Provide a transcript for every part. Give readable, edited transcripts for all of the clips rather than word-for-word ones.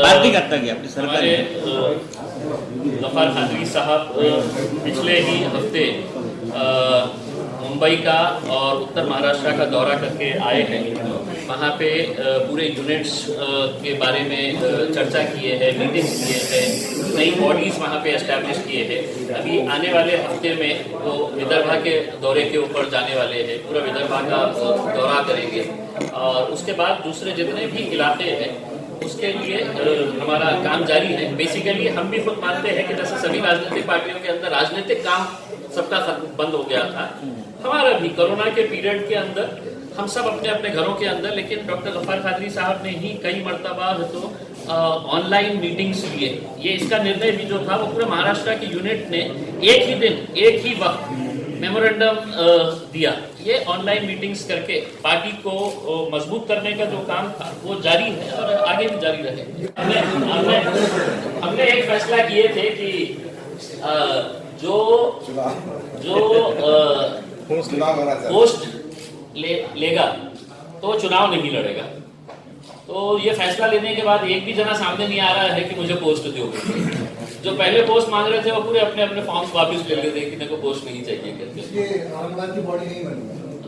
आर्थिक हत्या की आपली सरकारी गफ्फार कादरी साहब पिछले ही हफ्ते मुंबई का और उत्तर महाराष्ट्र का दौरा करके आए हैं। वहाँ पे पूरे यूनिट्स के बारे में चर्चा किए हैं, मीटिंग्स किए हैं, नई बॉडीज़ वहाँ पे एस्टैब्लिश किए हैं। अभी आने वाले हफ्ते में वो विदर्भा के दौरे के ऊपर जाने वाले हैं, पूरा विदर्भा का दौरा करेंगे और उसके बाद दूसरे जितने भी इलाके हैं उसके लिए हमारा काम जारी है। बेसिकली हम भी खुद मानते हैं कि जैसे सभी राजनीतिक पार्टियों के अंदर राजनीतिक काम सबका बंद हो गया था, हमारा भी कोरोना के पीरियड के अंदर हम सब अपने अपने घरों के अंदर, लेकिन डॉक्टर गफ्फार कादरी साहब ने ही कई मरतबा तो ऑनलाइन मीटिंग्स लिए। ये इसका निर्णय भी जो था वो पूरे महाराष्ट्र की यूनिट ने एक ही दिन एक ही वक्त मेमोरेंडम दिया। ये ऑनलाइन मीटिंग्स करके पार्टी को मजबूत करने का जो काम था वो जारी है और आगे भी जारी रहे। हमने एक फैसला किए थे कि जो पोस्ट लेगा तो चुनाव नहीं लड़ेगा। तो ये फैसला लेने के बाद एक भी जना सामने नहीं आ रहा है कि मुझे पोस्ट दोगे। जो पहले पोस्ट मांग रहे थे वो पूरे अपने अपने फॉर्म्स वापस ले लेते कि मेरे को पोस्ट नहीं चाहिए करके।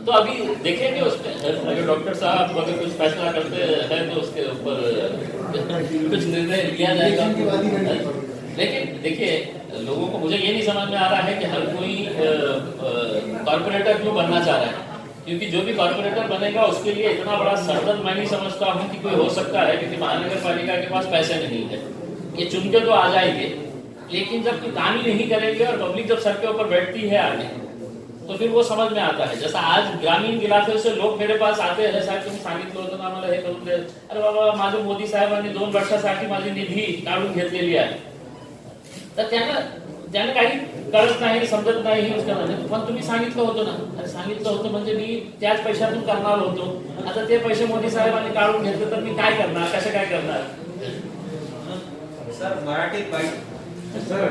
तो अभी देखेंगे उसमें अगर डॉक्टर साहब अगर कुछ फैसला करते हैं तो उसके ऊपर कुछ निर्णय लिया जाएगा। लेकिन देखिए, लोगों को मुझे ये नहीं समझ में आ रहा है कि हर कोई कॉर्पोरेटर क्यों बनना चाह रहा है, क्योंकि जो भी कॉर्पोरेटर बनेगा उसके लिए इतना बड़ा सरदर्द मैं नहीं समझता हूँ कि कोई हो सकता है, क्योंकि महानगर पालिका के पास पैसे नहीं है। ये चुन के तो आ जाएंगे, लेकिन जब कोई काम ही नहीं करेंगे और पब्लिक जब सर के ऊपर बैठती है आगे, तो फिर वो समझ में आता है। जैसा आज ग्रामीण इलाके से लोग मेरे पास आते हैं, साहेब तुम्ही सांगितलं होतं ना आम्हाला हे करून दे, अरे बाबा माझं मोदी साहेबांनी 2 वर्षासाठी माझी निधी काढून घेतलेली आहे, तर त्यांना काही कळत नाही, समजत नाही उसका म्हणजे। पण तुम्ही सांगितलं होतं ना, अरे सांगितलं होतं म्हणजे मी त्याच पैशातून करणार होतो, आता ते पैसे मोदी साहेबांनी काढून घेतले तर मी काय करणार, कसं काय करणार। सर मराठी सर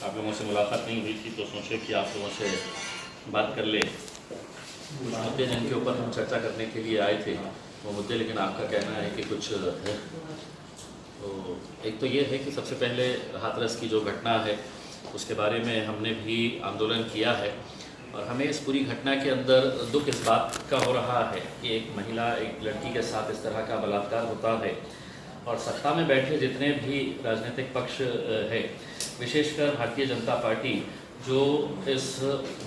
आप लोगों से मुलाकात नहीं हुई थी तो सोचे कि आप लोगों से बात कर ले। मुद्दे जिनके ऊपर हम चर्चा करने के लिए आए थे वो मुद्दे, लेकिन आपका कहना है कि कुछ है। तो एक तो ये है कि सबसे पहले हाथरस की जो घटना है उसके बारे में हमने भी आंदोलन किया है और हमें इस पूरी घटना के अंदर दुख इस बात का हो रहा है कि एक महिला, एक लड़की के साथ इस तरह का बलात्कार होता है और सत्ता में बैठे जितने भी राजनीतिक पक्ष है, विशेषकर भारतीय जनता पार्टी, जो इस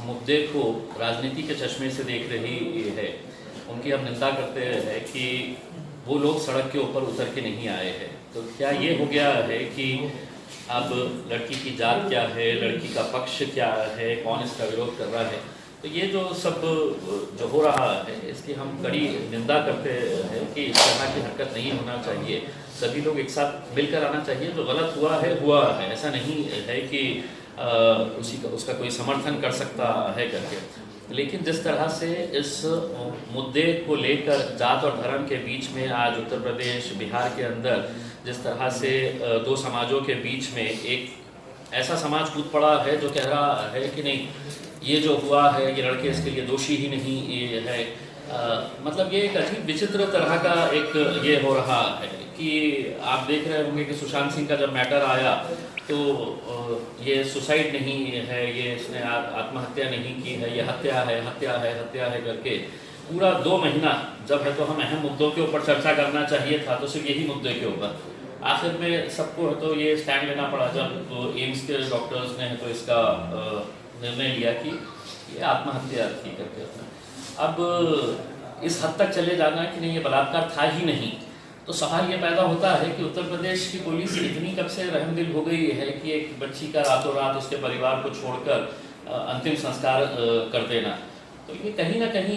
मुद्दे को राजनीति के चश्मे से देख रही है, उनकी हम निंदा करते हैं कि वो लोग सड़क के ऊपर उतर के नहीं आए हैं। तो क्या ये हो गया है कि अब लड़की की जात क्या है, लड़की का पक्ष क्या है, कौन इसका विरोध कर रहा है, तो ये जो सब जो हो रहा है इसकी हम कड़ी निंदा करते हैं कि इस तरह की हरकत नहीं होना चाहिए। सभी लोग एक साथ मिलकर आना चाहिए। जो गलत हुआ है ऐसा नहीं है कि उसका कोई समर्थन कर सकता है करके, लेकिन जिस तरह से इस मुद्दे को लेकर जात और धर्म के बीच में आज उत्तर प्रदेश, बिहार के अंदर जिस तरह से 2 समाजों के बीच में एक ऐसा समाज कूद पड़ा है जो कह रहा है कि नहीं, ये जो हुआ है ये लड़के इसके लिए दोषी ही नहीं ये है। मतलब ये एक अजीब विचित्र तरह का एक ये हो रहा है कि आप देख रहे होंगे कि सुशांत सिंह का जब मैटर आया तो ये सुसाइड नहीं है, ये इसने आत्महत्या नहीं की है, ये हत्या है करके पूरा 2 महीना जब है तो हम अहम मुद्दों के ऊपर चर्चा करना चाहिए था, तो सिर्फ यही मुद्दे के ऊपर आखिर में सबको है तो ये स्टैंड लेना पड़ा जब एम्स के डॉक्टर्स ने है तो इसका निर्णय लिया कि ये आत्महत्या थी करके। अब इस हद तक चले जाना कि नहीं ये बलात्कार था ही नहीं, तो सवाल ये पैदा होता है कि उत्तर प्रदेश की पुलिस इतनी कब से रहमदिल हो गई है कि एक बच्ची का रातों रात उसके परिवार को छोड़कर अंतिम संस्कार कर देना। तो ये कहीं ना कहीं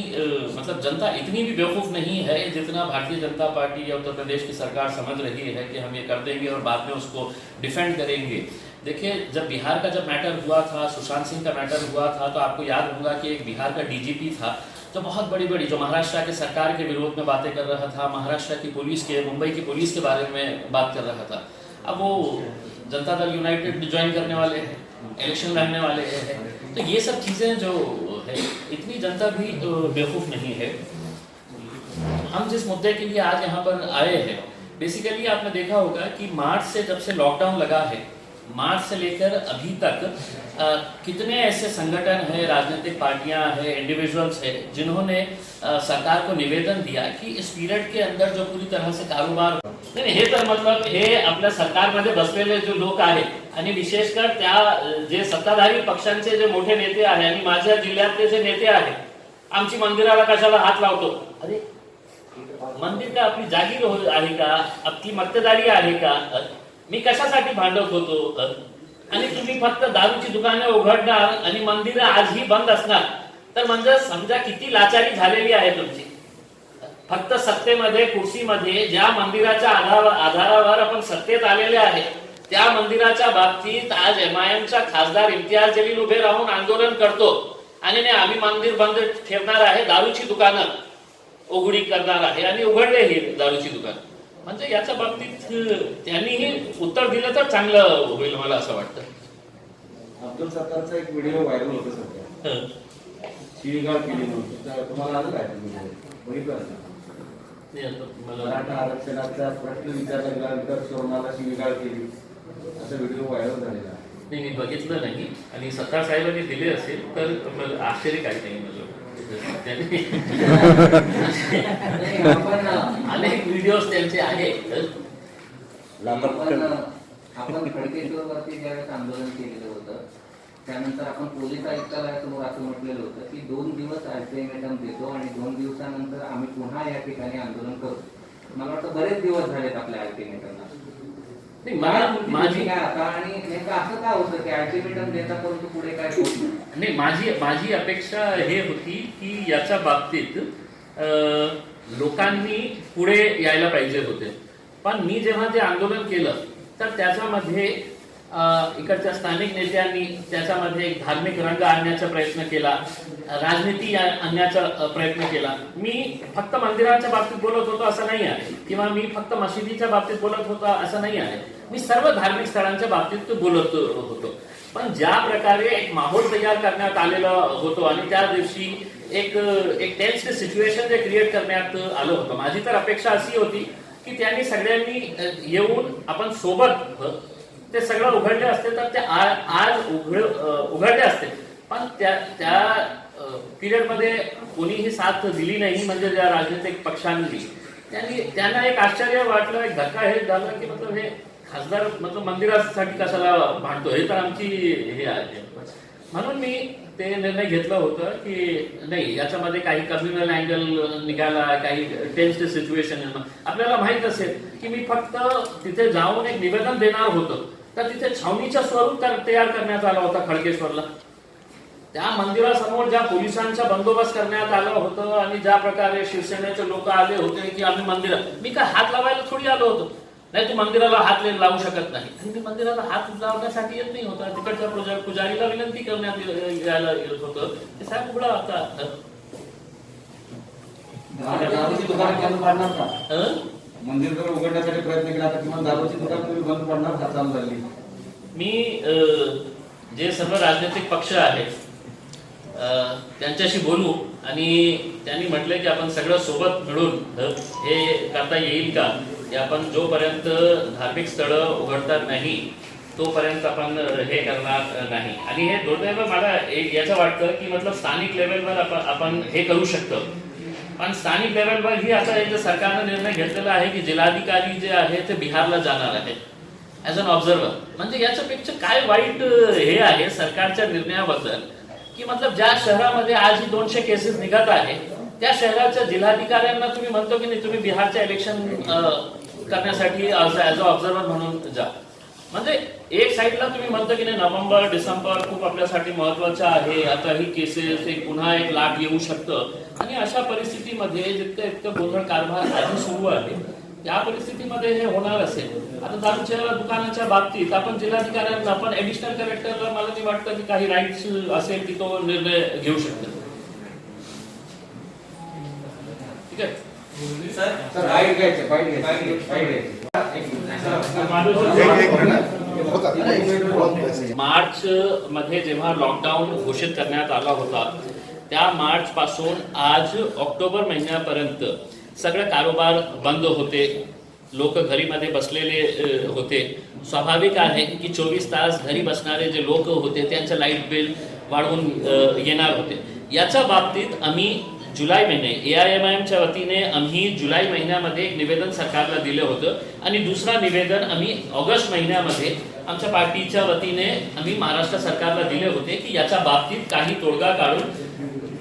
मतलब जनता इतनी भी बेवकूफ़ नहीं है जितना भारतीय जनता पार्टी या उत्तर प्रदेश की सरकार समझ रही है कि हम ये कर देंगे और बाद में उसको डिफेंड करेंगे। देखिए, जब बिहार का जब मैटर हुआ था, सुशांत सिंह का मैटर हुआ था, तो आपको याद होगा कि एक बिहार का डीजीपी था जो बहुत बड़ी जो महाराष्ट्र के सरकार के विरोध में बातें कर रहा था, महाराष्ट्र की पुलिस के, मुंबई की पुलिस के बारे में बात कर रहा था। अब वो जनता दल यूनाइटेड ज्वाइन करने वाले हैं, इलेक्शन लड़ने वाले हैं, तो ये सब चीज़ें जो है इतनी जनता भी बेवकूफ़ नहीं है। हम जिस मुद्दे के लिए आज यहाँ पर आए हैं बेसिकली आपने देखा होगा कि मार्च से जब से लॉकडाउन लगा है, मार्च से लेकर अभी तक कितने ऐसे संगठन हैं, राजनीतिक पार्टियां हैं, इंडिविजुअल्स हैं, जिन्होंने सरकार को निवेदन दिया की इस पिरियड के अंदर जो पूरी तरह से कारोबार नाही, हे तर मतलब हे आपल्या सरकारमध्ये बसलेले जो लोक आहेत आणि विशेषकर त्या जे सत्ताधारी पक्षांचे जे मोठे नेते आहे आणि माझ्या जिल्ह्यातले जे नेते आहेत, आमची मंदिराला कशाला हात लावतो, अरे मंदिर का आपली जागीर आहे का, आपली मक्तेदारी आहे का, मी कशासाठी भांडवत होतो, आणि तुम्ही फक्त दारूची दुकाने उघडणार आणि मंदिर आजही बंद असणार, तर म्हणजे समजा किती लाचारी झालेली आहे तुमची. फक्त सत्तेमध्ये कुर्सीमध्ये ज्या मंदिराच्या आधारावर आपण सत्तेत आलेले आहे, त्या मंदिराच्या बाबतीत आज एमआयएमचा खासदार इम्तियाज जलील उभे राहून आंदोलन करतो आणि नाही आम्ही मंदिर बंद ठेवणार आहे, दारूची दुकानं उघडी करणार आहे आणि उघडले ही दारूची दुकान. म्हणजे याच्या बाबतीत त्यांनीही उत्तर दिलं तर चांगलं होईल मला असं वाटतं. अब्दुल सत्तारचा एक व्हिडिओ व्हायरल होतो सध्या, शिवीगाळ केली म्हणून, तुम्हाला आलं काय बघितलं? मराठा आरक्षणाचा प्रश्न विचारला गेल्यानंतर शोरणाला शिवीगाळ केली असा व्हिडिओ व्हायरल झालेला आहे. नाही, मी बघितलं नाही आणि सत्तार साहेबांनी दिले असेल तर मला आश्चर्य काही नाही. अनेक व्हिडिओज त्यांचे आहेत. आपण खडकेश्वरवरती ज्यावेळेस आंदोलन केलेलं होतं, त्यानंतर आपण पोलीस आयुक्तालयासमोर असं म्हटलेलं होतं की 2 दिवस अल्टिमेटम देतो आणि 2 दिवसानंतर आम्ही पुन्हा या ठिकाणी आंदोलन करू. मला वाटतं बरेच दिवस झालेत आपल्या अल्टिमेटमला. माझी काय आता आणि नेमकं असं का होतं की अल्टिमेटम देता परंतु पुढे काय होत नाही. माझी अपेक्षा हे होती की याच्या बाबतीत लोकांनी पुढे यायला पाहिजे होते, पण मी जेव्हा ते आंदोलन केलं तर त्याच्यामध्ये इकडच्या स्थानिक नेत्यांनी त्याच्यामध्ये एक धार्मिक रंग आणण्याचा प्रयत्न केला, राजनीती आणण्याचा प्रयत्न केला. मी फक्त मंदिराच्या बाबतीत बोलत होतो असं नाही आहे, किंवा मी फक्त मशिदीच्या बाबतीत बोलत होतो असं नाही आहे. मी सर्व धार्मिक स्थळांच्या बाबतीत बोलत होतो. पण ज्या प्रकारे एक माहोल तयार करण्यात आलेला होतो आणि त्या दिवशी एक टेन्स सिच्युएशन जे क्रिएट करण्यात आलं होतं, माझी तर अपेक्षा अशी होती की त्यांनी सगळ्यांनी येऊन आपण सोबत ते सगळं उघडले असते तर ते आज उघडले असते. पण त्या पिरियड मध्ये कोणीही साथ दिली नाही. म्हणजे ज्या राजनीतिक पक्षांनी त्यांना एक आश्चर्य वाटलं, एक धक्का हे झालं की मतलब हे खासदार मतलब मंदिरासाठी कशाला भांडतो, हे तर आमची हे आहे. म्हणून मी ते निर्णय घेतला होता की नाही, याच्यामध्ये काही कम्युनल अँगल निघाला, काही टेन्स्ड सिच्युएशन. आपल्याला माहित असेल की मी फक्त तिथे जाऊन एक निवेदन देणार होतो, तर तिथे छावणीचं स्वरूप तयार करण्यात आला होता खडकेश्वरला. त्या मंदिरासमोर ज्या पोलिसांचा बंदोबस्त करण्यात आला होतं आणि ज्या प्रकारे शिवसेनेचे लोक आले होते की आम्ही मंदिरात, मी काय हात लावायला थोडी आलो होतो, नाही तू मंदिराला हात लावू शकत नाही. आणि मी मंदिराला हात लावण्यासाठी येत नाही होता, तिकडच्या पुजारीला विनंती करण्यात यायला येत होतं की साहेब उघडा आता. दारूची दुकान बंद पाडणार का? मंदिर जर उघडण्यासाठी प्रयत्न केला तर किंवा दारूची दुकान तुम्ही बंद पाडणार का चालू झाली? मी जे सर्व राजनैतिक पक्ष आहेत त्यांच्याशी बोलू आणि त्यांनी म्हटले की आपण सगळं सोबत मिळून हे करता येईल का, की आपण जोपर्यंत धार्मिक स्थळं उघडतात नाही तोपर्यंत आपण हे करणार नाही. आणि हे दुर्दैव मला याचं वाटतं की मतलब स्थानिक लेवलवर आपण हे करू शकतो, पण स्थानिक लेवलवर ही आता याचं सरकारनं निर्णय घेतलेला आहे की जिल्हाधिकारी जे आहे ते बिहारला जाणार आहे ॲज अन ऑब्झर्वर. म्हणजे याच्यापेक्षा काय वाईट हे आहे सरकारच्या निर्णयाबद्दल की मतलब ज्या शहरामध्ये आज ही 200 केसेस निघत आहे त्या शहराच्या जिल्हाधिकाऱ्यांना तुम्ही म्हणतो की नाही तुम्ही बिहारच्या इलेक्शन करण्यासाठी ॲज अ ऑब्झर्वर म्हणून जा. म्हणजे एक साईडला तुम्ही म्हणतो की नाही नोव्हेंबर डिसेंबर खूप आपल्यासाठी महत्वाचं आहे, आता ही केसेस एक पुन्हा एक लाट येऊ शकतं, आणि अशा परिस्थितीमध्ये जितकं गोंधळ कारभार आधी सुरू आहे त्या परिस्थितीमध्ये हे होणार असेल. आता दारूच्या दुकानाच्या बाबतीत आपण जिल्हाधिकाऱ्यांना, आपण ऍडिशनल कलेक्टरला मला नाही वाटतं की काही राईट्स असेल की तो निर्णय घेऊ शकतो. ठीक आहे सर, बाईट घ्यायचे. मार्च मध्ये जेव्हा लॉकडाऊन घोषित करण्यात आला होता त्या मार्च पासून आज ऑक्टोबर महिन्यापर्यंत सगळे कारोबार बंद होते. लोक घरीमध्ये बसलेले होते. स्वाभाविक आहे की 24 तास घरी बसणारे जे लोक होते त्यांचं लाईट बिल वाढवून येणार होते. याच्या बाबतीत आम्ही जुलै महिने AIMIMच्या वतीने आम्ही जुलै महिन्यामध्ये एक निवेदन सरकारला दिलं होतं आणि दुसरा निवेदन आम्ही ऑगस्ट महिन्यामध्ये आमच्या पार्टीच्या वतीने आम्ही महाराष्ट्र सरकारला दिले होते की याच्या बाबतीत काही तोडगा काढून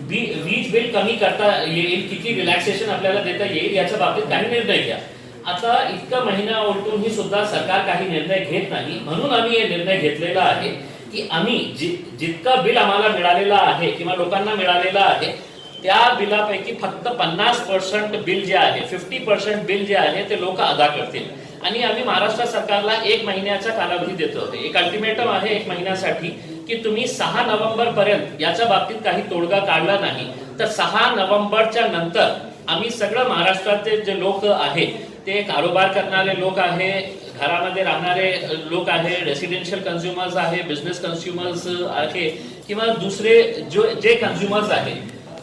वीज बिल कमी करता येईल, किती रिलॅक्सेशन आपल्याला देता येईल याच्या बाबतीत काही निर्णय घ्या. आता इतका महिना उलटूनही सुद्धा सरकार काही निर्णय घेत नाही. म्हणून आम्ही हे निर्णय घेतलेला आहे की आम्ही जितकं बिल आम्हाला मिळालेलं आहे किंवा लोकांना मिळालेलं आहे त्या बिलापैकी फक्त 50% बिल जे आहे, 50% बिल जे आहे ते लोक अदा करतील. आणि आम्ही महाराष्ट्र सरकारला 1 महिन्याचा कालावधी देतो. एक अल्टिमेटम आहे 1 महिन्यासाठी की तुम्ही 6 नोव्हेंबर पर्यंत याच्या बाबतीत काही तोडगा काढला नाही तर 6 नोव्हेंबरच्या नंतर आम्ही सगळं महाराष्ट्रातले जे लोक आहे ते कारोबार करणारे लोक आहे, घरामध्ये राहणारे लोक आहे, रेसिडेन्शियल कन्झ्युमर्स आहे, बिझनेस कन्झ्युमर्स आहे किंवा दुसरे जे कन्झ्युमर्स आहे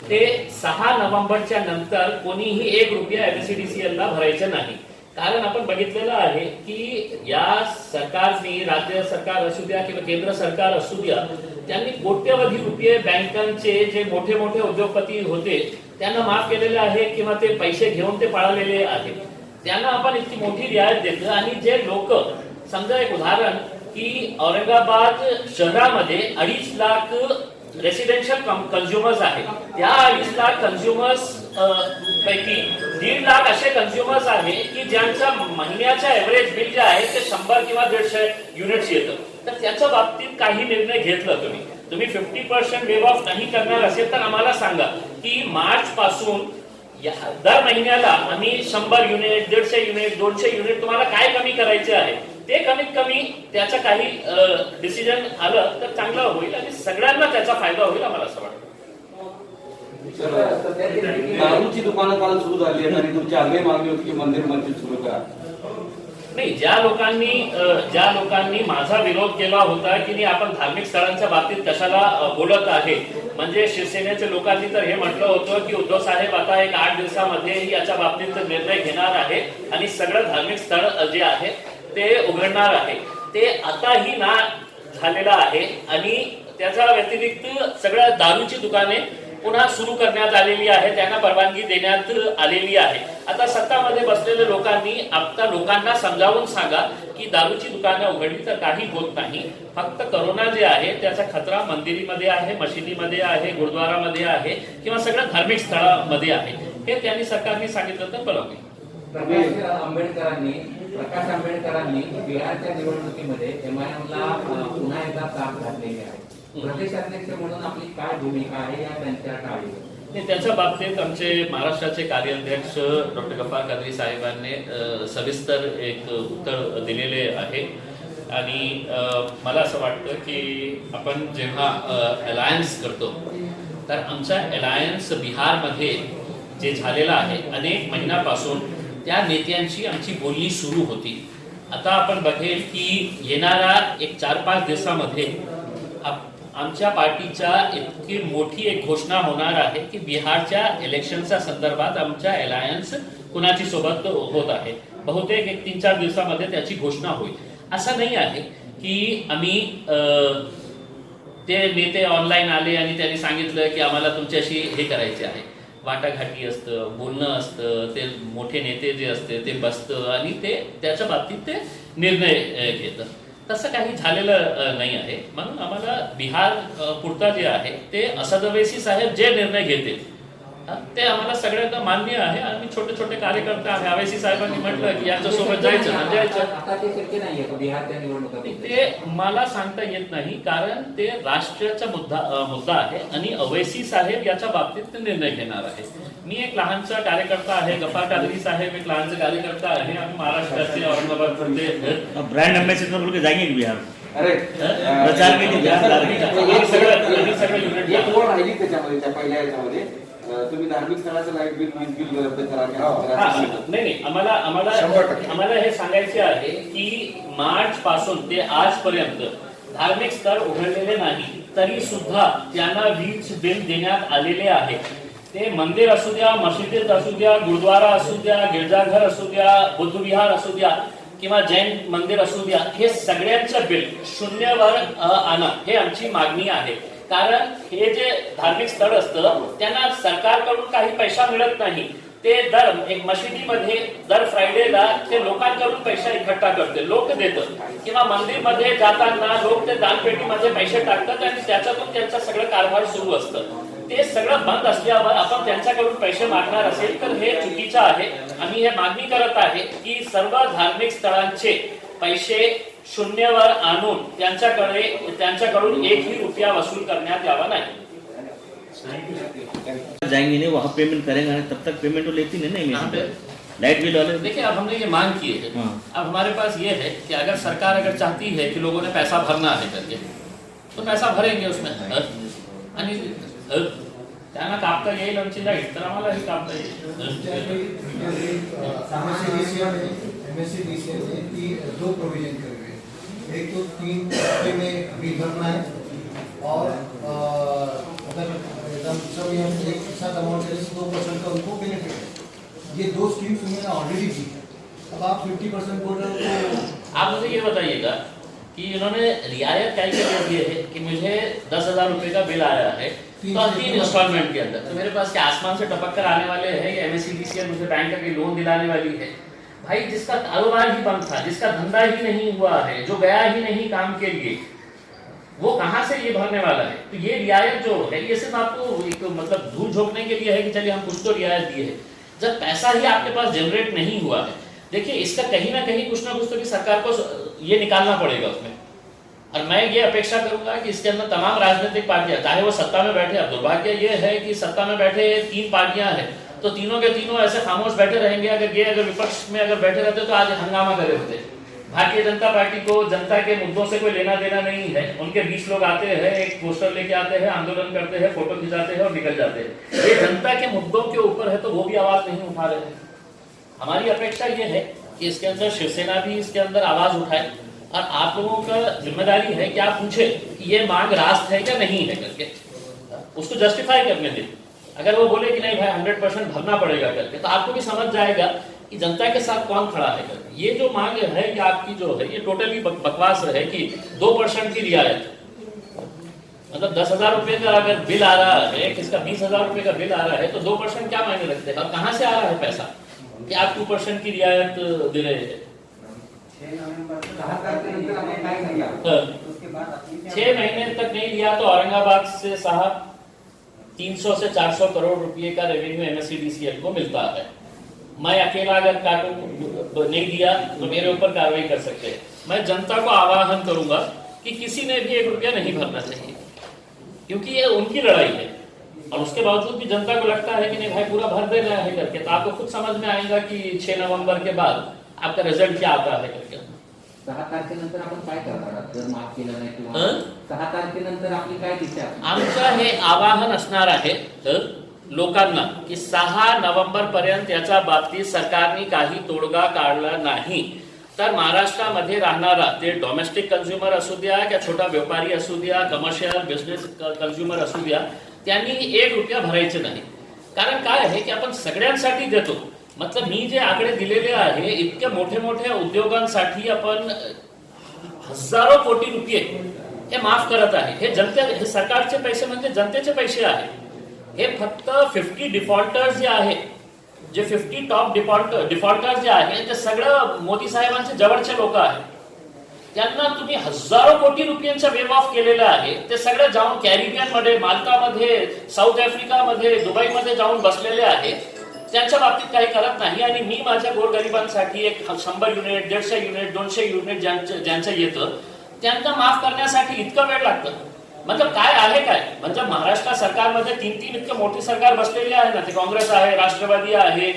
ते 6 नोव्हेंबरच्या नंतर कोणीही 1 रुपया MSEDCL ला भरायचं नाही. कारण आपण बघितलेलं आहे की या सरकारने, राज्य सरकार असू द्या किंवा केंद्र सरकार असू द्या, त्यांनी कोट्यवधी रुपये बँकांचे जे मोठे मोठे उद्योगपती होते त्यांना माफ केलेले आहे किंवा ते पैसे घेऊन ते पळालेले आहेत. त्यांना आपण इतकी मोठी रियायत देतो. आणि जे लोक, समजा एक उदाहरण की औरंगाबाद शहरामध्ये 2.5 लाख रेसिडेन्शियल कन्झ्युमर्स आहेत. त्या 2.5 लाख कन्झ्युमर्स पैकी 1.5 लाख असे कन्झ्युमर्स आहे की ज्यांचं महिन्याचं एव्हरेज बिल जे आहे ते 100 किंवा 150 युनिट्स येतं. तर त्याच्या बाबतीत काही निर्णय घेतला तुम्ही 50% वेव ऑफ नाही करणार असेल तर आम्हाला सांगा की मार्च पासून दर महिन्याला आम्ही 100 युनिट, 150 युनिट, 200 युनिट तुम्हाला काय कमी करायचे आहे ते कमीत कमी त्याचं काही डिसिजन आलं तर चांगलं होईल आणि सगळ्यांना त्याचा फायदा होईल आम्हाला असं वाटतं. दारूची दुकानं काल सुरू झाली आहेत आणि तुमची आग्रही मागणी होती की मंदिर मस्जिद सुरू करा. नाही, ज्या लोकांनी माझा विरोध केला होता की आपण धार्मिक स्थळांच्या बाबतीत कशाला बोलत आहे, म्हणजे शिवसेनेच्या लोकांनी तर हे म्हटलं होतं की उद्धव साहेब आता एक 8 दिवसामध्ये याच्या बाबतीत निर्णय घेणार आहे आणि सगळं धार्मिक स्थळ जे आहे ते उघडणार आहे. ते आताही ना झालेलं आहे आणि त्याच्या व्यतिरिक्त सगळ्या दारूची दुकाने पुन्हा सुरू करण्यात आलेली आहे, त्यांना परवानगी देण्यात आलेली आहे. आता सत्तामध्ये बसलेल्या लोकांनी आता लोकांना समजावून सांगा की दारूची दुकानं उघडली तर काही होत नाही. फक्त करोना जे आहे त्याचा खतरा मंदिरीमध्ये आहे, मशिदीमध्ये आहे, गुरुद्वारामध्ये आहे किंवा सगळ्या धार्मिक स्थळामध्ये आहे. हे त्यांनी सरकारने सांगितलं तर बरं होईल. प्रकाश आंबेडकरांनी बिहारच्या निवडणुकीमध्ये MIM ला पुन्हा एकदा साथ घातलेली आहे. प्रदेशाध्यक्ष म्हणून आपली काय भूमिका आहे या त्यांच्या टाळीवर? त्याच्या बाबतीत आमचे महाराष्ट्राचे कार्याध्यक्ष डॉक्टर गफ्फार कादरी साहेबांनी सविस्तर एक उत्तर दिलेले आहे. आणि मला असं वाटतं की आपण जेव्हा अलायन्स करतो तर आमचा अलायन्स बिहारमध्ये जे झालेला आहे अनेक महिन्यापासून त्या नेत्यांची आमची बोलणी सुरू होती. आता आपण बघेल की येणाऱ्या एक 4-5 दिवसामध्ये आमच्या पार्टीच्या इतकी मोठी एक घोषणा होणार आहे की बिहारच्या इलेक्शनच्या संदर्भात आमच्या अलायन्स कुणाची सोबत होत आहे. बहुतेक एक 3-4 दिवसामध्ये त्याची घोषणा होईल. असं नाही आहे की आम्ही ते नेते ऑनलाईन आले आणि त्यांनी सांगितलं की आम्हाला तुमच्याशी हे करायचे आहे. वाटाघाटी असतं, बोलणं असतं, ते मोठे नेते जे असते ते बसतं आणि ते त्याच्या बाबतीत ते निर्णय घेतं. तसं काही झालेलं नाही आहे. म्हणून आम्हाला बिहार पुरता जे आहे ते असद ओवैसी साहेब जे निर्णय घेतील ते आम्हाला सगळ्यांना मान्य आहे. आम्ही छोटे छोटे कार्यकर्ते आहे. ओवैसी साहेबांनी म्हटलं की यांच्यासोबत जायचं. ते मला सांगता येत नाही कारण ते राष्ट्राचा मुद्दा आहे आणि ओवैसी साहेब याच्या बाबतीत ते निर्णय घेणार आहे. मी एक लहानसा कार्यकर्ता आहे, गफ्फार कादरी साहेब एक लहानसा कार्यकर्ता आहे. आम्ही महाराष्ट्राचे औरंगाबाद ब्रांड एम्बेसडर बोल के जाएंगे बिहार. अरे प्रचार के लिए बिहार जा रहे हैं. सगळं युनिट राहिली त्याच्यामध्ये, त्या पहिल्या याच्यामध्ये तुम्ही धार्मिक स्थळाचं लाईट बिल, वीज बिल रद्द करा. नाही, आम्हाला हे सांगायचे आहे की मार्च पासून ते आजपर्यंत धार्मिक स्थळ उघडलेले नाही तरी सुद्धा त्यांना वीज बिल देण्यात आलेले आहे. ते मंदिर असू द्या, मशिदीत असू द्या, गुरुद्वारा असू द्या, गिरजाघर असू द्या, बुद्धविहार असू द्या किंवा जैन मंदिर असू द्या, हे सगळ्यांचं बिल शून्यवर आणा हे आमची मागणी आहे. कारण हे जे धार्मिक स्थळ असतं त्यांना सरकारकडून काही पैसा मिळत नाही. ते दर एक मशिदीमध्ये दर फ्रायडेला ते लोकांकडून पैसा इकट्ठा करते, लोक देतात किंवा मंदिरमध्ये जाताना लोक ते दानपेटीमध्ये पैसे टाकतात आणि त्याच्यातून त्यांचा सगळं कारभार सुरू असतं. ते सगळं बंद असल्यावर आपण त्यांच्याकडून पैसे मागणार असेल तर हे चुकीचं आहे. आम्ही हे मागणी करत आहे की सर्व धार्मिक स्थळांचे पैसे शून्यवर आणून त्यांच्याकडून एकही रुपया वसूल करण्यात यावा नाही. जाएंगे नहीं वहाँ पेमेंट करेंगे तब तक पेमेंट तो लेती नहीं यहाँ पे लाइट बिल वाले देखिए, अब हमने ये मांग की है. अब हमारे पास ये है कि अगर सरकार अगर चाहती है कि लोगों ने पैसा भरना है करके तो पैसा भरेंगे उसमें. आणि त्यांना कापता येईल आमची लाईट तर आम्हालाही कापता येईल. MSCDCL ने 2 प्रोविजन करे हुए हैं. एक तो 3 हफ्ते में बिल भरना है और मतलब एकदम सब एक साथ अमाउंट है 2% का उनको बेनिफिट है. ये 2 स्कीम्स उन्होंने ऑलरेडी दी है. अब आप 50% बोल रहे हो तो आप मुझे ये बताइएगा कि इन्होंने रियायत क्या कर दी है कि मुझे 10,000 रुपए का बिल आया है तो 3 इंस्टॉलमेंट के अंदर, तो मेरे पास क्या आसमान से टपक कर आने वाले हैं या MSCDCL मुझे बैंक का लोन दिलाने वाली है? भाई जिसका कारोबार ही बंद था, जिसका धंधा ही नहीं हुआ है, जो गया ही नहीं काम के लिए, वो कहां से ये भरने वाला है? तो ये रियायत जो है ये सिर्फ आपको एक मतलब धूल झोंकने के लिए है कि चलिए हम कुछ तो रियायत दिए है, जब पैसा ही आपके पास जनरेट नहीं हुआ है. देखिए इसका कहीं ना कुछ तो कि सरकार को ये निकालना पड़ेगा उसमें. और मैं ये अपेक्षा करूंगा कि इसके अंदर तमाम राजनीतिक पार्टियां, चाहे वो सत्ता में बैठे, अब दुर्भाग्य ये है कि सत्ता में बैठे 3 पार्टियां हैं तो तीनों के तीनों ऐसे खामोश बैठे रहेंगे. अगर विपक्ष में अगर बैठे रहते तो आज हंगामा करे होते. भारतीय जनता पार्टी को जनता के मुद्दों से कोई लेना देना नहीं है. उनके 20 लोग आते हैं, एक पोस्टर लेके आते हैं, आंदोलन करते हैं, फोटो खिंचाते हैं और निकल जाते हैं. ये जनता के मुद्दों के ऊपर है तो वो भी आवाज नहीं उठा रहे हैं. हमारी अपेक्षा ये है कि इसके अंदर शिवसेना भी इसके अंदर आवाज उठाए और आप लोगों का जिम्मेदारी है कि आप पूछे कि ये मांग रास्त है क्या नहीं है करके, उसको जस्टिफाई करने दें. अगर वो बोले कि नहीं भाई 100% भरना पड़ेगा करके, तो आपको भी समझ जाएगा कि जनता के साथ कौन खड़ा है करके. ये जो मांग है कि आपकी जो है ये टोटली बकवास है कि 2% की रियायत, मतलब 10,000 रुपए का अगर बिल आ रहा है, किसका 20,000 रुपए का बिल आ रहा है तो 2% क्या मायने रखते हैं? और कहाँ से आ रहा है पैसा कि आप 2% की रियायत दे रहे हैं? 6 महीने तक नहीं लिया तो औरंगाबाद से साहब 300 से 400 करोड़ रुपए का रेवेन्यू MSCDCL को मिलता है. मैं अकेला अगर काटूं नहीं दिया तो मेरे ऊपर कार्रवाई कर सकते हैं. मैं जनता को आह्वान करूंगा कि किसी ने भी 1 रुपया नहीं भरना चाहिए, क्योंकि ये उनकी लड़ाई है. और उसके बावजूद भी जनता को लगता है कि नहीं भाई पूरा भर देना है करके, तो आपको खुद समझ में आएगा कि 6 नवंबर के बाद आपका रिजल्ट क्या आता है करके. 6 तारखेनंतर आपण काय करणार जर माफ केलं नाही किंवा 6 तारखेनंतर आपली काय दिशा? आमचं हे आवाहन असणार आहे लोकांना की 6 नोव्हेंबर पर्यंत याच्या बाबतीत सरकारने काही तोडगा काढला नाही तर महाराष्ट्रामध्ये राहणारा ते डोमेस्टिक कंझ्युमर असू द्या किंवा छोटा व्यापारी असू द्या, कमर्शियल बिझनेस कंझ्युमर असू द्या, त्यांनी 1 रुपया भरायचे नाही. कारण काय आहे की आपण सगळ्यांसाठी देतो. मतलब मी जे आकडे दिलेले आहे इतक्या मोठ्या उद्योगांसाठी आपण हजारो कोटी रुपये हे माफ करत आहे. हे सरकारचे पैसे म्हणजे जनतेचे पैसे आहे. हे फक्त 50 डिफॉल्टर्स जे आहे, जे 50 टॉप डिफॉल्टर्स जे आहे ते सगळं मोदी साहेबांचे जवळचे लोक आहेत. त्यांना तुम्ही हजारो कोटी रुपयांचा वेव ऑफ केलेला आहे. ते सगळे जाऊन कॅरिबियन मध्ये, माल्टामध्ये, साऊथ आफ्रिकामध्ये, दुबईमध्ये जाऊन बसलेले आहेत. त्यांच्या बाबतीत काही करत नाही. आणि मी माझ्या गोरगरिबांसाठी 100 युनिट, 150 युनिट, 200 युनिट ज्यांचं येतं त्यांना माफ करण्यासाठी इतकं वेळ लागतं. मतलब काय आहे काय? म्हणजे महाराष्ट्र सरकारमध्ये 3 इतके मोठी सरकार बसलेली आहे ना, ते काँग्रेस आहे, राष्ट्रवादी आहे,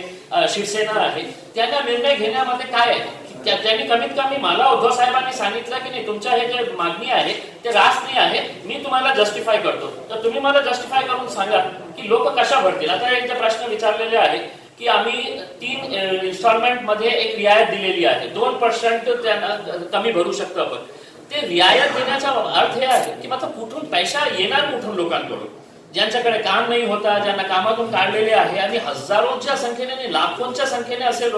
शिवसेना आहे. त्यांना निर्णय घेण्यामध्ये काय आहे? त्यांनी कमीत कमी मला उद्धव साहेबांनी सांगितलं की नाही तुमच्या हे जे मागणी आहे ते रास्त नाही आहे, मी तुम्हाला जस्टिफाय करतो. तर तुम्ही मला जस्टिफाय करून सांगा की लोक कशा भरतील. आता एक प्रश्न विचारलेले आहे की आम्ही 3 इन्स्टॉलमेंट मध्ये एक रियायत दिलेली आहे, 2% त्यांना कमी भरू शकतो आपण. ते रियायत देण्याचा अर्थ हे आहे की मतलब कुठून पैसा येणार कुठून लोकांकडून. ज्यांच्याकडे काम नाही होता, ज्यांना कामातून काढलेले आहे आणि हजारोंच्या संख्येने नाही लाखोंच्या संख्येने असे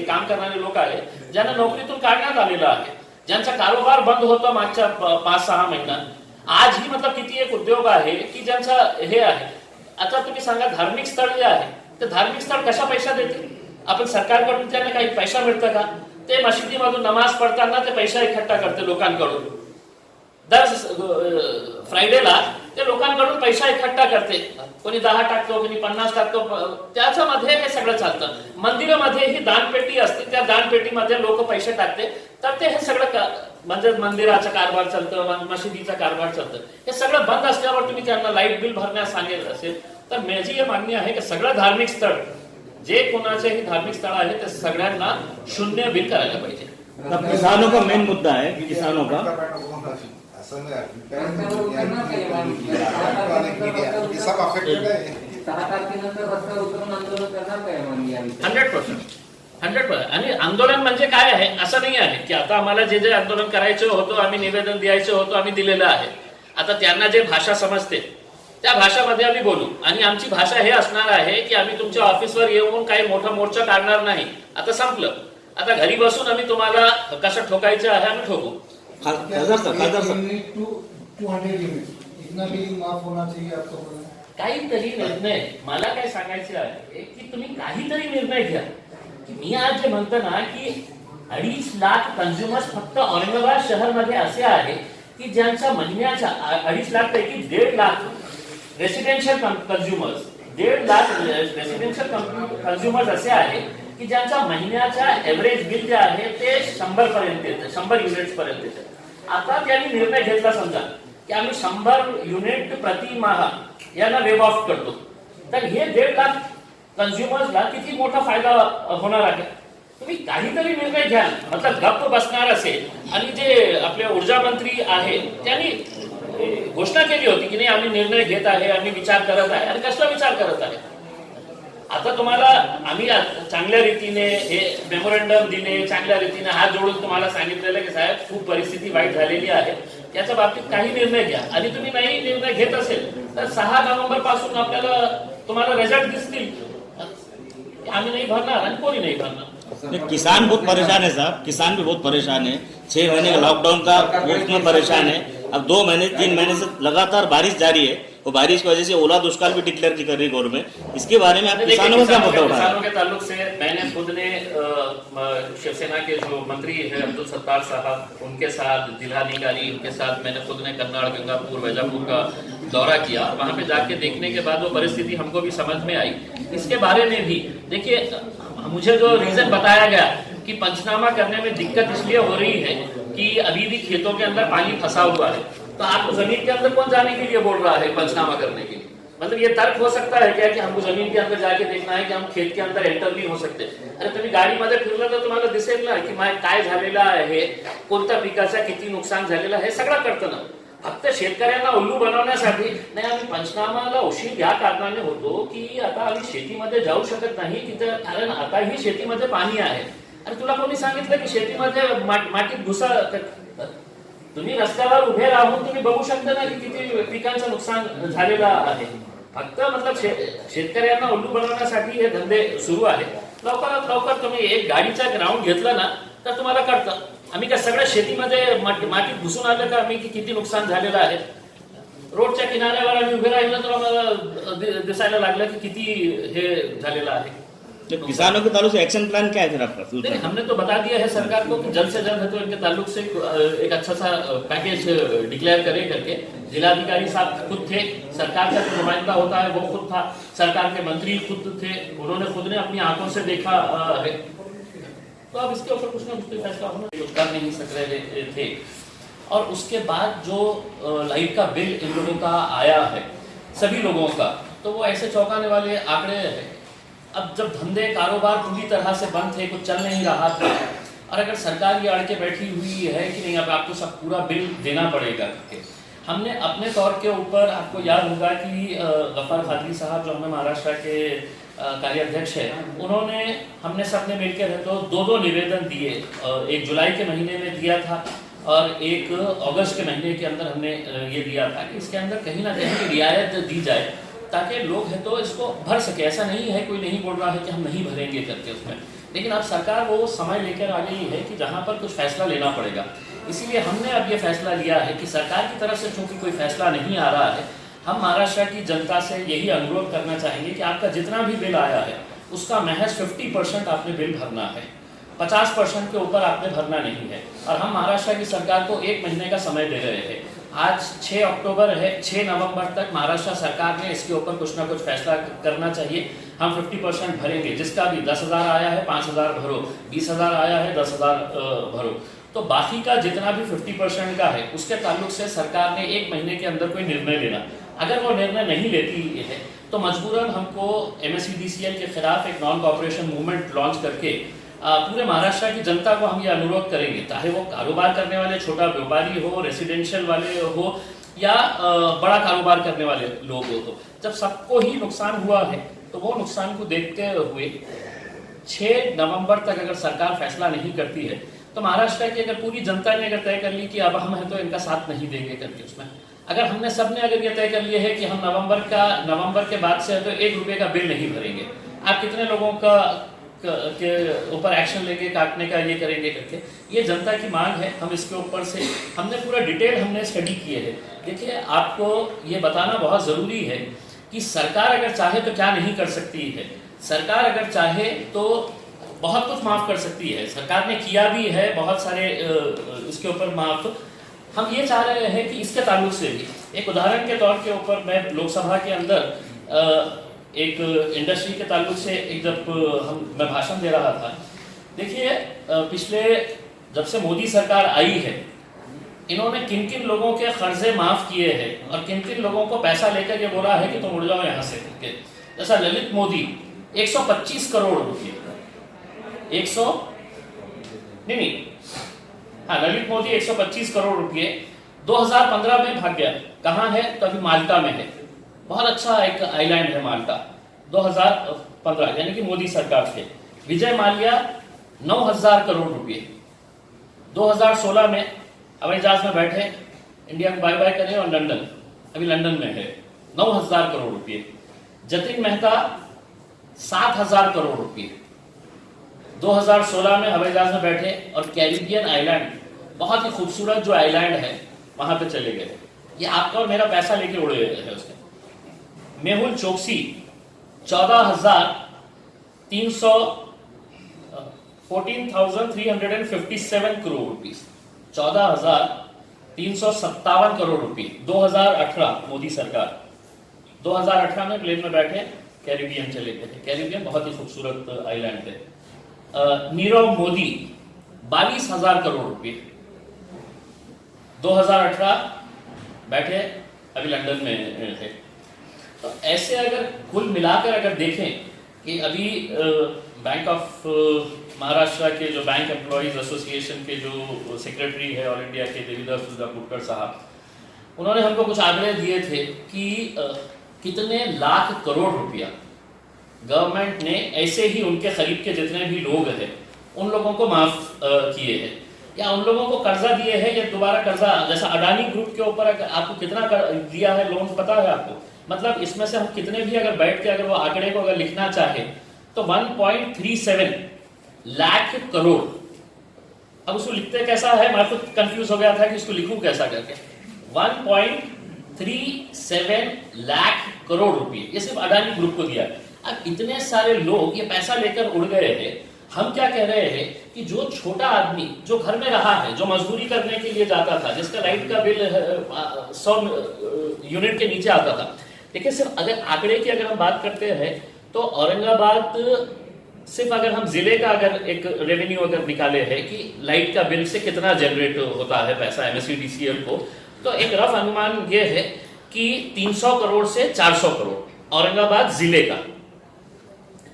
काम करणारे लोक आहेत ज्यांना नोकरीतून काढण्यात आलेलं आहे, ज्यांचा कारोबार बंद होता मागच्या 5-6 महिन्यात. आजही मतलब किती एक उद्योग आहे की ज्यांचा हे आहे. आता तुम्ही सांगा धार्मिक स्थळ जे आहे ते धार्मिक स्थळ कशा पैसा देते? आपण सरकारकडून त्यांना काही पैसा मिळतं का? ते मशिदीमधून नमाज पडताना ते पैसा इकट्ठा करते लोकांकडून. दर फ्रायडेला ते लोकांकडून पैसा इकट्ठा करते. कोणी 10 टाकतो, कोणी 50 टाकतो. त्याच्यामध्ये हे सगळं चालतं. मंदिरामध्ये ही दानपेटी असते, त्या दानपेटीमध्ये लोक पैसे टाकते, तर ते हे सगळं म्हणजे मंदिराचा कारभार चालतं, मशिदीचा कारभार चालतं. हे सगळं बंद असल्यावर तुम्ही त्यांना लाईट बिल भरण्यास सांगेल असेल तर माझी हे मागणी आहे की सगळं धार्मिक स्थळ जे कोणाचेही धार्मिक स्थळ आहे ते सगळ्यांना शून्य बिल करायला पाहिजे. अब किसानों का मेन मुद्दा है कि किसानों का सब अफेक्टेड आहे. 6 तारखेनंतर रस्त्यावर उतरून आंदोलन करणार काय मग याविषयी? 100%. आणि आंदोलन म्हणजे काय आहे असं नाही आहे की आता आम्हाला जे जे आंदोलन करायचं होतं, आम्ही निवेदन द्यायचं होतं, आम्ही दिलेलं आहे. आता त्यांना जे भाषा समजते त्या भाषामध्ये आम्ही बोलू. आणि आमची भाषा हे असणार आहे की आम्ही तुमच्या ऑफिसवर येऊन काही मोठा मोर्चा काढणार नाही. आता संपलं. आता घरी बसून आम्ही तुम्हाला कसं ठोकायचं आहे आम्ही ठोकू. खासदार साहब यूनिट टू 200 यूनिट इतना बिलिंग माफ होना चाहिए आपको. काहीतरी निर्णय मला काय सांगायचे आहे की तुम्ही काहीतरी निर्णय घ्या. की मी आज जे म्हणतो ना की 2.5 लाख कन्झ्युमर्स फक्त औरंगाबाद शहरमध्ये असे आहे की ज्यांच्या महिन्याच्या 2.5 लाख पैकी 1.5 lakh residential consumers 1.5 lakh residential consumers असे आहे की ज्यांच्या महिन्याच्या एव्हरेज बिल जे आहे ते 100 पर्यंत येते, 100 युनिट्स पर्यंत येते. आता त्यांनी निर्णय घेतला समजा की आम्ही 100 युनिट प्रति माह यांना वेब ऑफ करतो, तर हे 1.5 लाख कन्झ्युमर्सला किती मोठा फायदा होणार आहे. तुम्ही काहीतरी निर्णय घ्या. मतलब गप्प बसणार असेल. आणि जे आपले ऊर्जा मंत्री आहे त्यांनी घोषणा केली होती की नाही आम्ही निर्णय घेत आहे, आम्ही विचार करत आहे. आणि कसला विचार करत आहे? आता तुम्हाला आम्ही चांगल्या रीतीने हे मेमोरंडम दिले, चांगल्या रीतीने हात जोडून तुम्हाला सांगितलेलं की साहेब खूप परिस्थिती वाईट झालेली आहे, त्याच्या बाबतीत काही निर्णय घ्या. आणि तुम्ही नाही निर्णय घेत असेल तर 6 नोव्हेंबर पासून आपल्याला तुम्हाला रिझल्ट दिसतील. आम्ही नहीं भरना और कोई नहीं भरना। किसान बहुत परेशान है साहब, किसान भी बहुत परेशान है। 6 महीने का लॉकडाउन का उसमें परेशान है। अब 2 महीने 3 महीने से लगातार बारिश जारी है, वो बारिश की वजह से ओला दुष्काल भी डिक्लेयर कर रही गवर्नमेंट। इसके बारे में आप किसानों का मुद्दा उठा किसानों के ताल्लुक से मैंने खुद ने शिवसेना के जो मंत्री है अब्दुल सत्तार साहब, उनके साथ जिलाधिकारी उनके साथ मैंने खुद ने कन्नाड़, गंगापुर, वैजापुर का दौरा किया। वहाँ पे जाके देखने के बाद वो परिस्थिति हमको भी समझ में आई। इसके बारे में भी देखिए, मुझे जो रीजन बताया गया कि पंचनामा करने में दिक्कत इसलिए हो रही है कि अभी भी खेतों के अंदर पानी फंसा हुआ है, तो आपको जमीन के अंदर कौन जाने के लिए बोल रहा है पंचनामा करने के लिए? मतलब ये तर्क हो सकता है क्या कि हमको जमीन के अंदर जाके देखना है कि हम खेत के अंदर एंटर नहीं हो सकते? अरे तुम्ही गाडीमध्ये फिरलं तर तुम्हाला दिसेल ना की काय झालेलं आहे, कोणत्या पिकाचं किती नुकसान झालेलं आहे, सगळं कळतं ना। फक्त शेतकऱ्यांना उल्लू बनवण्यासाठी नाही, आम्ही पंचनामाला उशीर या कारणाने होतो की आता आम्ही शेतीमध्ये जाऊ शकत नाही की कारण आताही शेतीमध्ये पाणी आहे। अरे तुला कोणी सांगितलं की शेतीमध्ये मातीत घुसा? तुम्ही रस्त्यावर उभे राहून तुम्ही बघू शकता ना की किती पिकांचं नुकसान झालेलं आहे। फक्त मतलब शेतकऱ्यांना उल्लू बनवण्यासाठी हे धंदे सुरू आहेत। लवकरात लवकर तुम्ही एक गाडीचा ग्राउंड घेतला ना तर तुम्हाला कळतं आम्ही काय सगळं शेतीमध्ये मातीत घुसून आलं का आम्ही की किती नुकसान झालेलं आहे। रोडच्या किनाऱ्यावर आम्ही उभे राहिलो तर आम्हाला दिसायला लागलं की किती हे झालेलं आहे। तो किसानों के ताल्लुक से एक्शन प्लान क्या है फिर आपका? देखिए, हमने तो बता दिया है सरकार को कि जल्द से जल्द तो इनके ताल्लुक से एक अच्छा सा पैकेज डिक्लेयर करे करके। जिलाधिकारी साहब खुद थे, सरकार का जो नुमाइंदा होता है वो खुद था, सरकार के मंत्री खुद थे, उन्होंने खुद ने अपनी आंखों से देखा है। तो अब इसके ऊपर कुछ ना कुछ फैसला होना, कर नहीं सक रहे थे। और उसके बाद जो लाइट का बिल इन लोगों का आया है सभी लोगों का, तो वो ऐसे चौंकाने वाले आंकड़े हैं। अब जब धंधे कारोबार पूरी तरह से बंद थे, कुछ चल नहीं रहा था, और अगर सरकार ये अड़के बैठी हुई है कि नहीं अब आपको सब पूरा बिल देना पड़ेगा, हमने अपने तौर के ऊपर, आपको याद होगा कि गफ्फार खादरी साहब जो हमें महाराष्ट्र के कार्याध्यक्ष है, उन्होंने हमने सबने मिलकर तो 2 निवेदन दिए। एक जुलाई के महीने में दिया था और एक अगस्त के महीने के अंदर हमने ये दिया था कि इसके अंदर कहीं ना कहीं रियायत दी जाए ताकि लोग हैं तो इसको भर सके। ऐसा नहीं है, कोई नहीं बोल रहा है कि हम नहीं भरेंगे करके उसमें, लेकिन अब सरकार वो समय लेकर आ गई है कि जहाँ पर कुछ फैसला लेना पड़ेगा। इसीलिए हमने अब ये फैसला लिया है कि सरकार की तरफ से चूँकि कोई फैसला नहीं आ रहा है, हम महाराष्ट्र की जनता से यही अनुरोध करना चाहेंगे कि आपका जितना भी बिल आया है उसका महज 50% आपने बिल भरना है, 50% के ऊपर आपने भरना नहीं है। और हम महाराष्ट्र की सरकार को 1 महीने का समय दे रहे हैं। आज 6 अक्टूबर है, 6 नवंबर तक महाराष्ट्र सरकार ने इसके ऊपर कुछ ना कुछ फैसला करना चाहिए। हम 50% भरेंगे, जिसका भी 10,000 आया है 5,000 भरो, 20,000 आया है 10,000 भरो। तो बाकी का जितना भी 50% का है उसके ताल्लुक से सरकार ने 1 महीने के अंदर कोई निर्णय लेना। अगर वो निर्णय नहीं लेती है तो मजबूरन हमको MSEDCL के खिलाफ एक नॉन कॉपरेशन मूवमेंट लॉन्च करके पूरे महाराष्ट्र की जनता को हम ये अनुरोध करेंगे, चाहे वो कारोबार करने वाले छोटा व्यापारी हो, रेसिडेंशियल वाले हो या बड़ा कारोबार करने वाले लोग हो, जब सबको ही नुकसान हुआ है तो वो नुकसान को देखते हुए 6 नवंबर तक अगर सरकार फैसला नहीं करती है तो महाराष्ट्र की अगर पूरी जनता ने अगर तय कर ली कि अब हम हैं तो इनका साथ नहीं देंगे करके, उसमें अगर हमने सबने अगर ये तय कर लिए है कि हम नवंबर के बाद से तो 1 रुपये का बिल नहीं भरेंगे, आप कितने लोगों का के ऊपर एक्शन लेंगे, काटने का ये करेंगे करके, ये जनता की मांग है। हम इसके ऊपर से हमने पूरा डिटेल हमने स्टडी किए है। देखिए, आपको ये बताना बहुत ज़रूरी है कि सरकार अगर चाहे तो क्या नहीं कर सकती है। सरकार अगर चाहे तो बहुत कुछ माफ़ कर सकती है, सरकार ने किया भी है बहुत सारे इसके ऊपर माफ़। हम ये चाह रहे हैं कि इसके ताल्लुक से भी एक उदाहरण के तौर के ऊपर मैं लोकसभा के अंदर एक इंडस्ट्री के ताल्लुक से एक जब मैं भाषण दे रहा था, देखिए पिछले जब से मोदी सरकार आई है इन्होंने किन किन लोगों के कर्जे माफ़ किए हैं और किन किन लोगों को पैसा लेकर ये बोला है कि तुम उड़ जाओ यहाँ से करके। जैसा ललित मोदी 125 करोड़ रुपये, ललित मोदी 125 करोड़ रुपये 2015 में भाग गया। कहाँ है? तो अभी माल्टा में है। बहुत अच्छा एक आइलैंड है माल्टा। 2015 यानी कि मोदी सरकार थे। विजय माल्या 9,000 करोड़ रुपये 2016 में हवाई जहाज में बैठे इंडिया को बाय बाय करें और लंदन, अभी लंदन में है, 9,000 करोड़ रुपये। जतिन मेहता 7,000 करोड़ रुपये 2016 में हवाई जहाज में बैठे और कैरिबियन आइलैंड, बहुत ही खूबसूरत जो आइलैंड है वहां पे चले गए। ये आपका और मेरा पैसा लेके उड़े हैं उसने। मेहुल चोकसी 14,357 करोड़ रुपीस, 14,357 करोड़ रुपये 2018 मोदी सरकार। 2018 में प्लेन में बैठे कैरिबियन चले गए थे। कैरिबियन बहुत ही खूबसूरत आइलैंड है। नीरव मोदी 22,000 करोड़ रुपये 2018 बैठे, अभी लंदन में है। तो ऐसे अगर कुल मिलाकर अगर देखें कि अभी बैंक ऑफ महाराष्ट्र के जो बैंक एम्प्लॉयज़ एसोसिएशन के जो सेक्रेटरी है ऑल इंडिया के देवीदास कुटकर साहब, उन्होंने हमको कुछ आंकड़े दिए थे कि कितने लाख करोड़ रुपया गवर्नमेंट ने ऐसे ही उनके करीब के जितने भी लोग हैं उन लोगों को माफ़ किए हैं या उन लोगों को कर्जा दिए हैं या दोबारा कर्जा, जैसा अडानी ग्रुप के ऊपर आपको कितना दिया है लोन पता है आपको? मतलब इसमें से हम कितने भी अगर बैठ के अगर वो आंकड़े को अगर लिखना चाहे तो 1.37 लाख करोड़। अब उसको लिखते कैसा है, मैं खुद कंफ्यूज हो गया था कि इसको लिखूं कैसा करके। 1.37 लाख करोड़ रुपये ये सिर्फ अडानी ग्रुप को दिया है। अब इतने सारे लोग ये पैसा लेकर उड़ गए हैं। हम क्या कह रहे हैं कि जो छोटा आदमी जो घर में रहा है, जो मजदूरी करने के लिए जाता था, जिसका लाइट का बिल 100 यूनिट के नीचे आता था। देखिए, सिर्फ अगर आंकड़े की अगर हम बात करते हैं तो औरंगाबाद सिर्फ अगर हम जिले का अगर एक रेवेन्यू अगर निकाले हैं कि लाइट का बिल से कितना जनरेट होता है पैसा MSEDCL को, तो एक रफ अनुमान ये है कि 300 करोड़ से 400 करोड़ औरंगाबाद जिले का,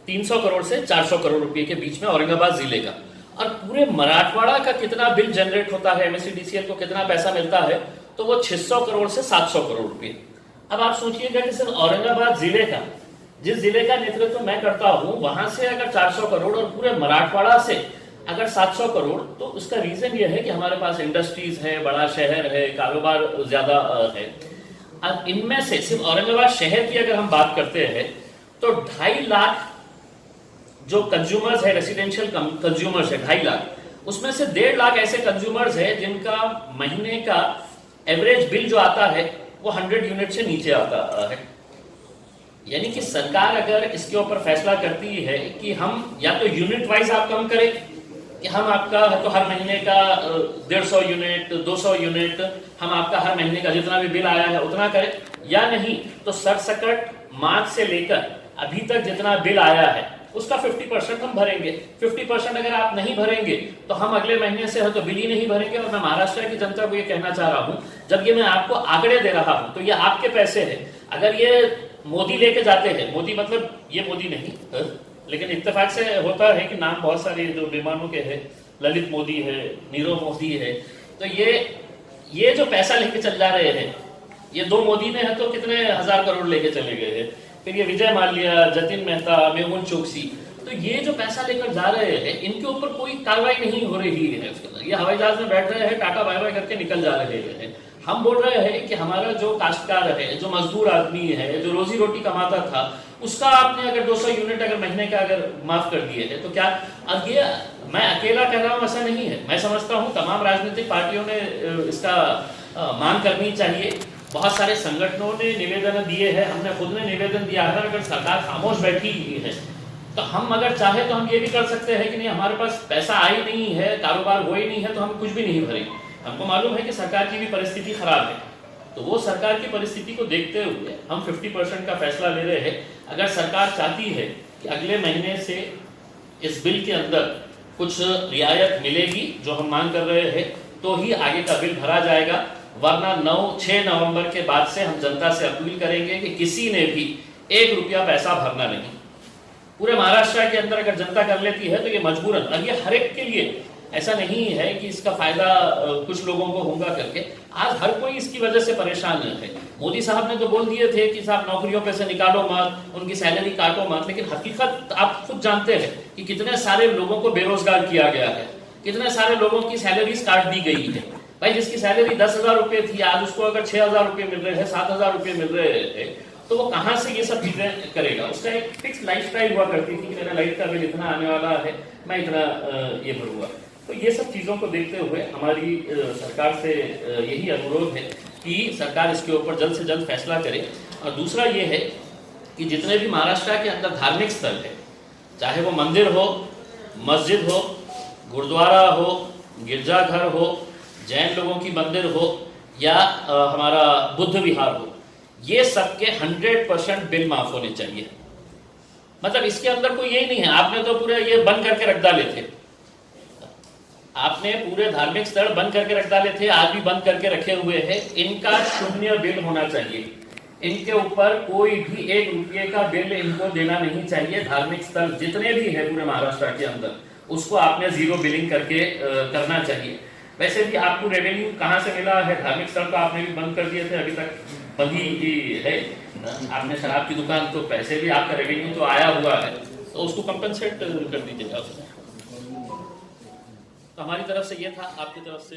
300 करोड़ से 400 करोड़ रुपए के बीच में औरंगाबाद जिले का। और पूरे मराठवाड़ा का कितना बिल जनरेट होता है, MSEDCL को कितना पैसा मिलता है, तो वो 600 करोड़ से 700 करोड़ रुपए। अब आप सोचिएगा कि सिर्फ औरंगाबाद जिले का, जिस जिले का नेतृत्व मैं करता हूं, वहां से अगर 400 करोड़ और पूरे मराठवाड़ा से अगर 700 करोड़, तो उसका रीजन ये है कि हमारे पास इंडस्ट्रीज है, बड़ा शहर है, कारोबार ज्यादा है। अब इनमें से सिर्फ औरंगाबाद शहर की अगर हम बात करते हैं तो 2.5 लाख जो कंज्यूमर्स है, रेसिडेंशियल कंज्यूमर्स है 2.5 लाख, उसमें से 1.5 लाख ऐसे कंज्यूमर्स है जिनका महीने का एवरेज बिल जो आता है वो 100 यूनिट से नीचे आता है। यानी कि सरकार अगर इसके ऊपर फैसला करती है कि हम या तो यूनिट वाइज आप कम करें कि हम आपका तो हर महीने का 150 यूनिट 200 यूनिट हम आपका हर महीने का जितना भी बिल आया है उतना करें, या नहीं तो सरसकट मार्च से लेकर अभी तक जितना बिल आया है उसका 50% हम भरेंगे। 50% अगर आप नहीं भरेंगे तो हम अगले महीने से तो बिल ही नहीं भरेंगे। और मैं महाराष्ट्र की जनता को ये कहना चाह रहा हूँ, जब ये मैं आपको आंकड़े दे रहा हूँ तो ये आपके पैसे हैं। अगर ये मोदी लेके जाते हैं, मोदी मतलब ये मोदी नहीं, लेकिन इत्तेफाक से होता है कि नाम बहुत सारे जो विमानों के हैं, ललित मोदी है, नीरव मोदी है, तो ये जो पैसा लेके चल जा रहे हैं, ये 2 मोदी ने है तो कितने 1000 करोड़ लेके चले गए हैं। फिर ये विजय माल्या, जतिन मेहता, मेहुल चोकसी, तो ये जो पैसा लेकर जा रहे हैं इनके ऊपर कोई कार्रवाई नहीं हो रही है। ये हवाई जहाज में बैठ रहे हैं, टाटा बाय बाय करके निकल जा रहे हैं। हम बोल रहे हैं कि हमारा जो काश्तकार है, जो मजदूर आदमी है, जो रोजी रोटी कमाता था, उसका आपने अगर 200 यूनिट अगर महीने का अगर माफ कर दिए है तो क्या, अब ये मैं अकेला कह रहा हूँ ऐसा नहीं है। मैं समझता हूँ तमाम राजनीतिक पार्टियों ने इसका मांग करनी चाहिए। बहुत सारे संगठनों ने निवेदन दिए हैं, हमने खुद ने निवेदन दिया है। अगर सरकार खामोश बैठी हुई है तो हम अगर चाहे तो हम ये भी कर सकते हैं कि नहीं, हमारे पास पैसा आ ही नहीं है, कारोबार हो ही नहीं है, तो हम कुछ भी नहीं भरेंगे। हमको मालूम है कि सरकार की भी परिस्थिति खराब है, तो वो सरकार की परिस्थिति को देखते हुए हम 50% का फैसला ले रहे हैं। अगर सरकार चाहती है कि अगले महीने से इस बिल के अंदर कुछ रियायत मिलेगी जो हम मांग कर रहे हैं, तो ही आगे का बिल भरा जाएगा। वरना 6 नवंबर के बाद से हम जनता से अपील करेंगे कि किसी ने भी 1 रुपया पैसा भरना नहीं। पूरे महाराष्ट्र के अंदर अगर जनता कर लेती है तो ये मजबूरन, अब ये हर एक के लिए ऐसा नहीं है कि इसका फायदा कुछ लोगों को होगा करके। आज हर कोई इसकी वजह से परेशान है। मोदी साहब ने तो बोल दिए थे कि साहब नौकरियों पे से निकालो मत, उनकी सैलरी काटो मत, लेकिन हकीकत आप खुद जानते हैं कि कितने सारे लोगों को बेरोजगार किया गया है, कितने सारे लोगों की सैलरीज काट दी गई है। भाई जिसकी सैलरी 10,000 रुपए थी, आज उसको अगर 6,000 रुपए मिल रहे हैं, 7,000 रुपए मिल रहे हैं, तो वो कहाँ से ये सब चीजें करेगा। उसका एक फिक्स लाइफस्टाइल हुआ करती थी कि मेरा लाइफ का बिल इतना आने वाला है, मैं इतना ये भरूंगा। तो ये सब चीजों को देखते हुए हमारी सरकार से यही अनुरोध है कि सरकार इसके ऊपर जल्द से जल्द फैसला करे। और दूसरा ये है कि जितने भी महाराष्ट्र के अंदर धार्मिक स्थल है, चाहे वो मंदिर हो, मस्जिद हो, गुरुद्वारा हो, गिरजाघर हो, जैन लोगों की मंदिर हो या हमारा बुद्ध विहार हो, ये सबके 100% बिल माफ होने चाहिए। मतलब इसके अंदर कोई यही नहीं है आपने तो पूरे ये बंद करके रख डाले थे, आपने पूरे धार्मिक स्थल बंद करके रख डाले थे, आज भी बंद करके रखे हुए हैं। इनका 0 बिल होना चाहिए, इनके ऊपर कोई भी 1 रुपये का बिल इनको देना नहीं चाहिए। धार्मिक स्थल जितने भी है पूरे महाराष्ट्र के अंदर, उसको आपने 0 बिलिंग करके करना चाहिए। वैसे भी आपको रेवेन्यू कहाँ से मिला है? धार्मिक स्थल तो आपने भी बंद कर दिए थे, अभी तक बंद ही है। आपने शराब की दुकान, तो पैसे भी आपका रेवेन्यू तो आया हुआ है, तो उसको कंपनसेट कर दीजिएगा। तो हमारी तरफ से ये था, आपकी तरफ से